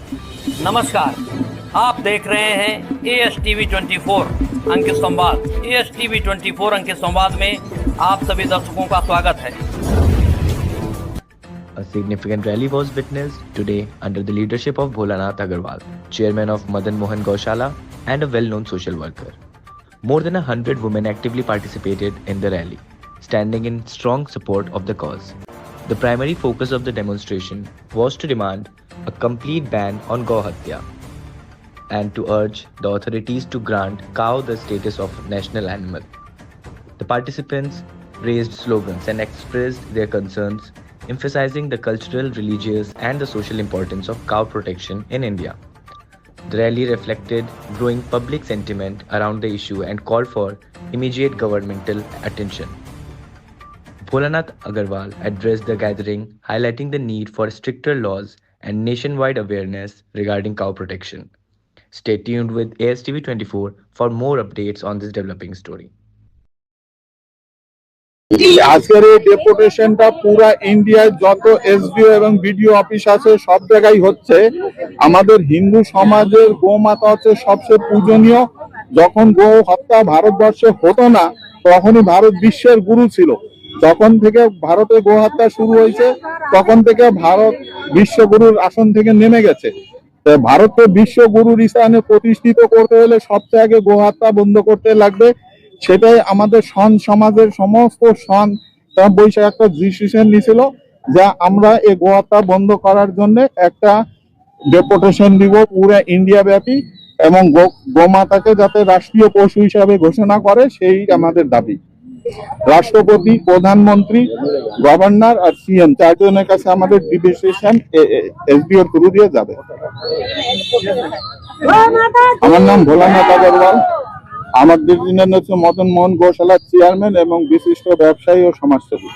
नमस्कार, आप देख रहे हैं ASTV 24 अंक संवाद। ASTV 24 अंक संवाद में आप सभी दर्शकों का स्वागत है। A significant rally was witnessed today under the leadership of Bholanath Agarwal, chairman of Madan Mohan Gaushala and a well-known social worker. More than 100 women actively participated in the rally, standing in strong support of the cause. The primary focus of the demonstration was to demand a complete ban on Gau Hatya and to urge the authorities to grant cow the status of national animal. The participants raised slogans and expressed their concerns, emphasizing the cultural, religious, and the social importance of cow protection in India. The rally reflected growing public sentiment around the issue and called for immediate governmental attention. Bholanath Agarwal addressed the gathering, highlighting the need for stricter laws and nationwide awareness regarding cow protection. Stay tuned with ASTV 24 for more updates on this developing story. আজকের এই ডেপুটেশনটা পুরা ইন্ডিয়ায় যত SDO এবং BDO office আছে সব জায়গায় হচ্ছে। আমাদের হিন্দু সমাজের গোমাতা হচ্ছে সবচেয়ে পূজনীয়। যখন গো হত্যা ভারতবর্ষে হতো না তখনই ভারত বিশ্বের গুরু ছিল। যখন থেকে ভারতে গো হত্যা শুরু হয়েছে তখন থেকে ভারত বিশ্বগুরুর আসন থেকে নেমে গেছে। ভারতকে বিশ্বগুরুর স্থানে প্রতিষ্ঠিত করতে হলে সবচেয়ে আগে গো হত্যা বন্ধ করতে লাগবে। সেটাই আমাদের সমাজের সমস্ত বৈশাখ একটা ডিসিশন নিয়েছিল যে আমরা এই গো হত্যা বন্ধ করার জন্য একটা ডেপুটেশন দিব পুরো ইন্ডিয়া ব্যাপী এবং গোমাতাকে যাতে রাষ্ট্রীয় পশু হিসাবে ঘোষণা করে সেই আমাদের দাবি। রাষ্ট্রপতি, প্রধানমন্ত্রী, গভর্নর আর সিএম চারজনের কাছে আমাদের ডিসিশন এসডিও থ্রু দিয়ে যাবে। আমার নাম ভোলানাথ আগরওয়াল। আমাদের হচ্ছে মদন মোহন গোশালার চেয়ারম্যান এবং বিশিষ্ট ব্যবসায়ী ও সমাজসেবী।